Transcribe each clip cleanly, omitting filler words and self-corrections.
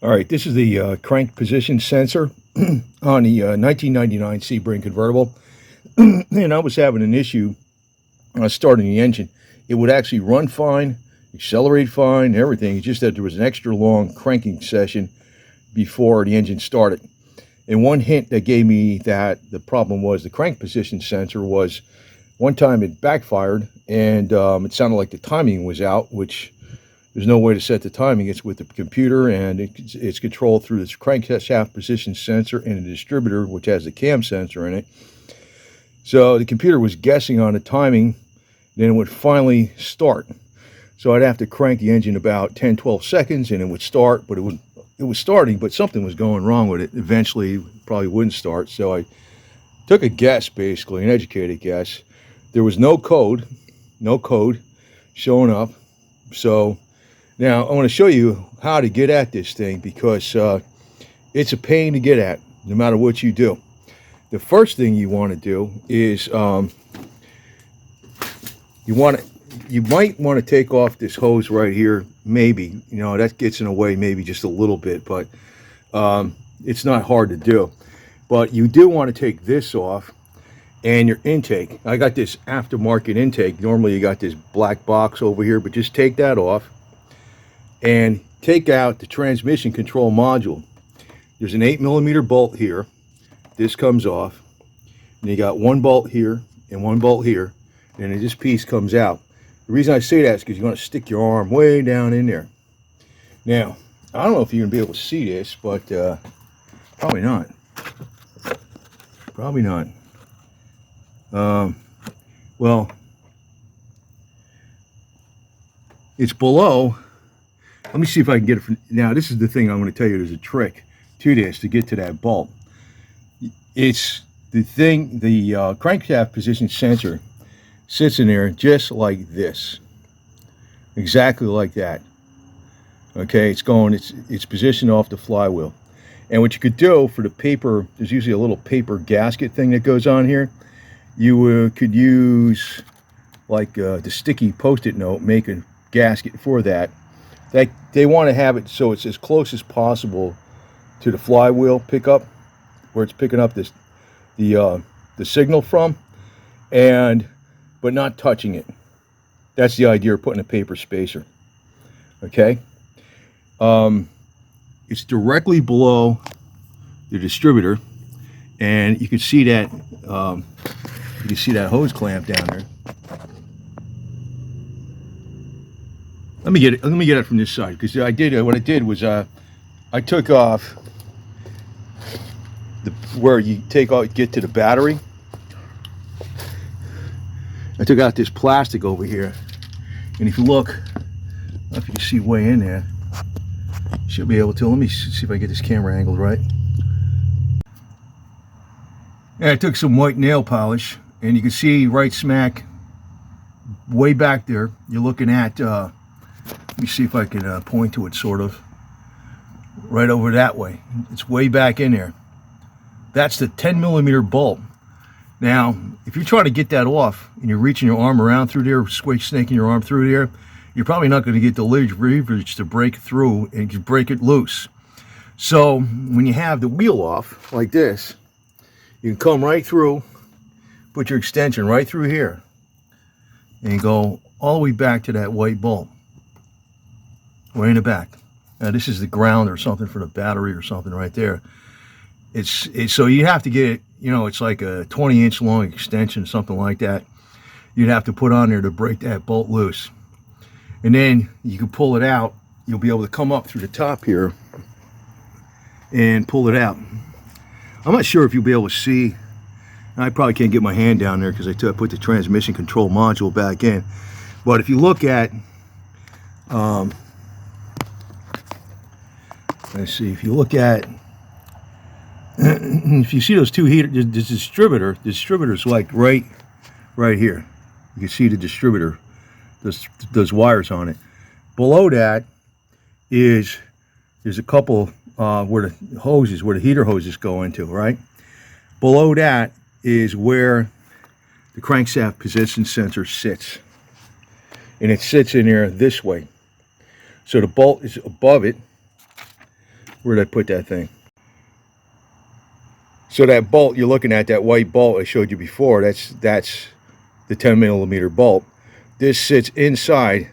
All right, this is the crank position sensor on the 1999 Sebring Convertible. And I was having an issue starting the engine. It would actually run fine, accelerate fine, everything. It's just that there was an extra long cranking session before the engine started. And one hint that gave me that the problem was the crank position sensor was one time it backfired and it sounded like the timing was out, which there's no way to set the timing. It's with the computer, and it's controlled through this crankshaft position sensor and a distributor, which has a cam sensor in it. So the computer was guessing on the timing, then it would finally start. So I'd have to crank the engine about 10-12 seconds, and it would start, but it was starting, but something was going wrong with it. Eventually, it probably wouldn't start. So I took a guess, basically, an educated guess. There was no code showing up. So now I want to show you how to get at this thing, because it's a pain to get at no matter what you do. The first thing you want to do is you might want to take off this hose right here. Maybe, you know, that gets in the way maybe just a little bit, but it's not hard to do. But you do want to take this off, and your intake. I got this aftermarket intake. Normally you got this black box over here, but just take that off and take out the transmission control module. There's an 8mm bolt here. This comes off, and you got one bolt here and one bolt here, and then this piece comes out. The reason I say that is because you're going to stick your arm way down in there. Now, I don't know if you're going to be able to see this, but probably not. Probably not. Well, it's below. Let me see if I can get it from now. This is the thing I'm going to tell you. There's a trick to this to get to that bolt. It's the thing, the crankshaft position sensor sits in there just like this, exactly like that. Okay, it's positioned off the flywheel. And what you could do for the paper, there's usually a little paper gasket thing that goes on here. You could use like the sticky post-it note, make a gasket for that. They want to have it so it's as close as possible to the flywheel pickup, where it's picking up the signal from, but not touching it. That's the idea of putting a paper spacer. Okay, it's directly below the distributor, and you can see that hose clamp down there. Let me get it from this side, because what I did was I took off where you get to the battery. I took out this plastic over here, and if you look, I don't know if you can see way in there. Should be able to. Let me see if I can get this camera angled right. Yeah, I took some white nail polish, and you can see right smack way back there. You're looking at. Let me see if I can point to it, sort of. Right over that way. It's way back in there. That's the 10mm bolt. Now, if you're trying to get that off and you're reaching your arm around through there, snaking your arm through there, you're probably not going to get the leverage to break through and break it loose. So when you have the wheel off like this, you can come right through, put your extension right through here, and go all the way back to that white bolt, way in the back. Now this is the ground or something for the battery or something right there. It's so you have to get it, you know, it's like a 20-inch long extension, something like that. You'd have to put on there to break that bolt loose. And then you can pull it out. You'll be able to come up through the top here and pull it out. I'm not sure if you'll be able to see. I probably can't get my hand down there because I put the transmission control module back in. But if you look at, let's see, if you look at, if you see those two heaters, the distributor's like right here. You can see the distributor, those wires on it. Below that there's a couple where the heater hoses go into, right? Below that is where the crankshaft position sensor sits. And it sits in there this way. So the bolt is above it. Where did I put that thing? So that bolt you're looking at, that white bolt I showed you before, that's the 10mm bolt. This sits inside,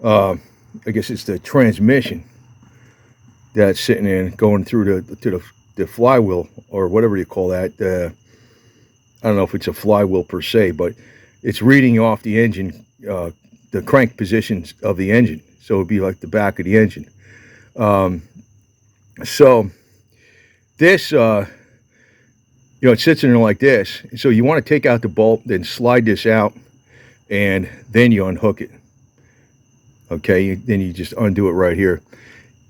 I guess it's the transmission that's sitting in, going through the flywheel, or whatever you call that. I don't know if it's a flywheel per se, but it's reading off the engine, the crank positions of the engine. So it'd be like the back of the engine. So this, it sits in there like this. So you want to take out the bolt, then slide this out, and then you unhook it. Okay, then you just undo it right here.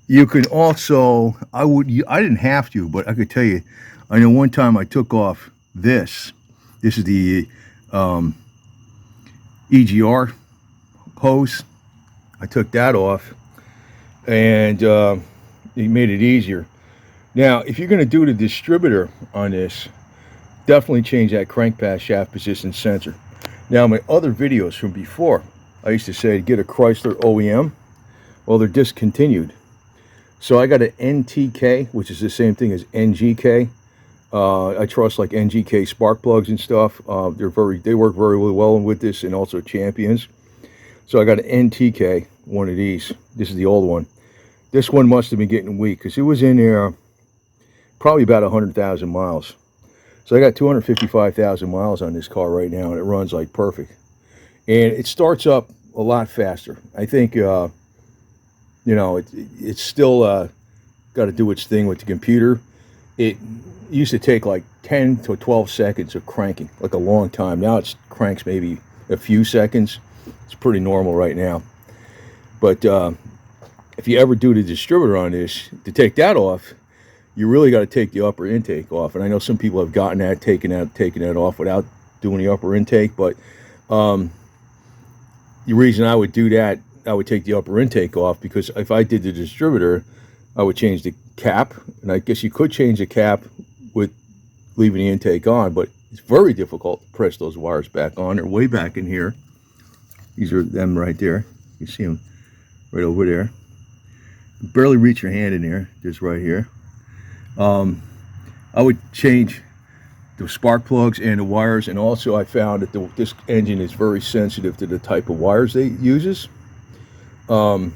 You can also, I didn't have to, but I could tell you, I know one time I took off this. This is the EGR hose. I took that off, and it made it easier. Now, if you're going to do the distributor on this, definitely change that crank pass shaft position sensor. Now, my other videos from before, I used to say get a Chrysler OEM. Well, they're discontinued. So I got an NTK, which is the same thing as NGK. I trust like NGK spark plugs and stuff. They work very well with this, and also Champions. So I got an NTK, one of these. This is the old one. This one must have been getting weak because it was in there probably about 100,000 miles. So I got 255,000 miles on this car right now, and it runs like perfect. And it starts up a lot faster. I think, it's still got to do its thing with the computer. It used to take like 10 to 12 seconds of cranking, like a long time. Now it cranks maybe a few seconds. It's pretty normal right now. But if you ever do the distributor on this, to take that off, you really got to take the upper intake off. And I know some people have gotten that, taken that off without doing the upper intake. But the reason I would do that, I would take the upper intake off, because if I did the distributor, I would change the cap. And I guess you could change the cap with leaving the intake on, but it's very difficult to press those wires back on. They're way back in here. These are them right there. You see them right over there. You barely reach your hand in there, just right here. I would change the spark plugs and the wires, and also I found that this engine is very sensitive to the type of wires they uses. I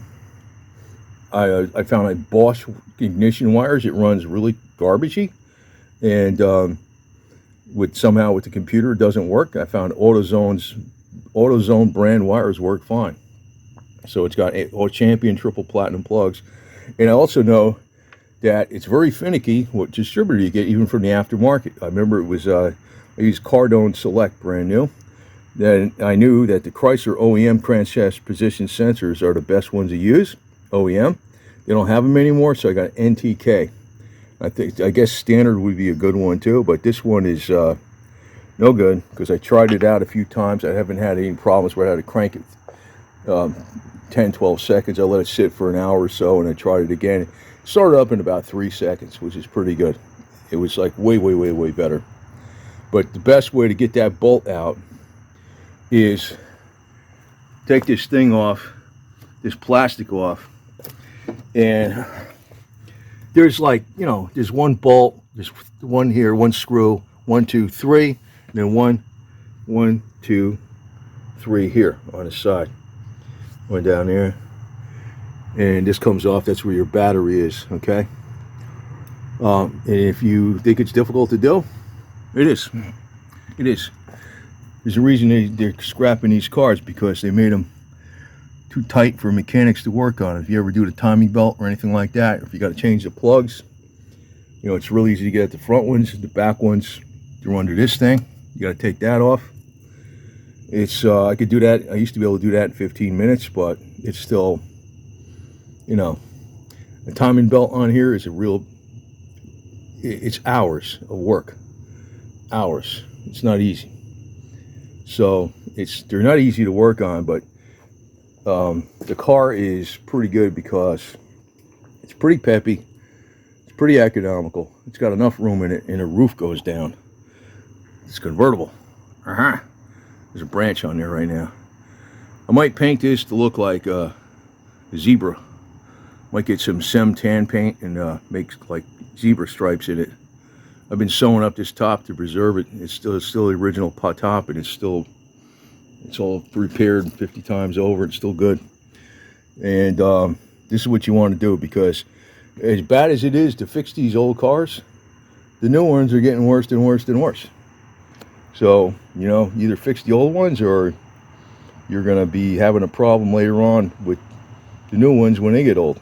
found like Bosch ignition wires, it runs really garbagey, and somehow with the computer it doesn't work. I found AutoZone brand wires work fine. So it's got all Champion triple platinum plugs, and I also know that it's very finicky what distributor you get, even from the aftermarket. I remember it was I used Cardone Select, brand new. Then I knew that the Chrysler OEM crankshaft position sensors are the best ones to use. OEM, they don't have them anymore, so I got NTK. I guess standard would be a good one too, but this one is no good, because I tried it out a few times. I haven't had any problems where I had to crank it 10-12 seconds. I let it sit for an hour or so, and I tried it again. It started up in about 3 seconds, which is pretty good. It was like way better. But the best way to get that bolt out is take this thing off, this plastic off, and there's like, there's one bolt, there's one here, one screw, 1, 2, 3, and then 1, 2, 3 here on the side. One down there, and this comes off. That's where your battery is. Okay. And if you think it's difficult to do, it is. It is. There's a reason they're scrapping these cars, because they made them too tight for mechanics to work on. If you ever do the timing belt or anything like that, or if you got to change the plugs, it's really easy to get at the front ones. The back ones, they're under this thing. You got to take that off. It's I could do that. I used to be able to do that in 15 minutes, but it's still, the timing belt on here is it's hours of work. Hours. It's not easy. So they're not easy to work on, but the car is pretty good because it's pretty peppy. It's pretty economical. It's got enough room in it, and the roof goes down. It's convertible. There's a branch on there right now. I might paint this to look like a zebra. Might get some Sem tan paint and make like zebra stripes in it. I've been sewing up this top to preserve it. It's still the original top, and it's all repaired 50 times over. It's still good. And this is what you want to do, because as bad as it is to fix these old cars, the new ones are getting worse and worse and worse. So, you know, either fix the old ones, or you're going to be having a problem later on with the new ones when they get old.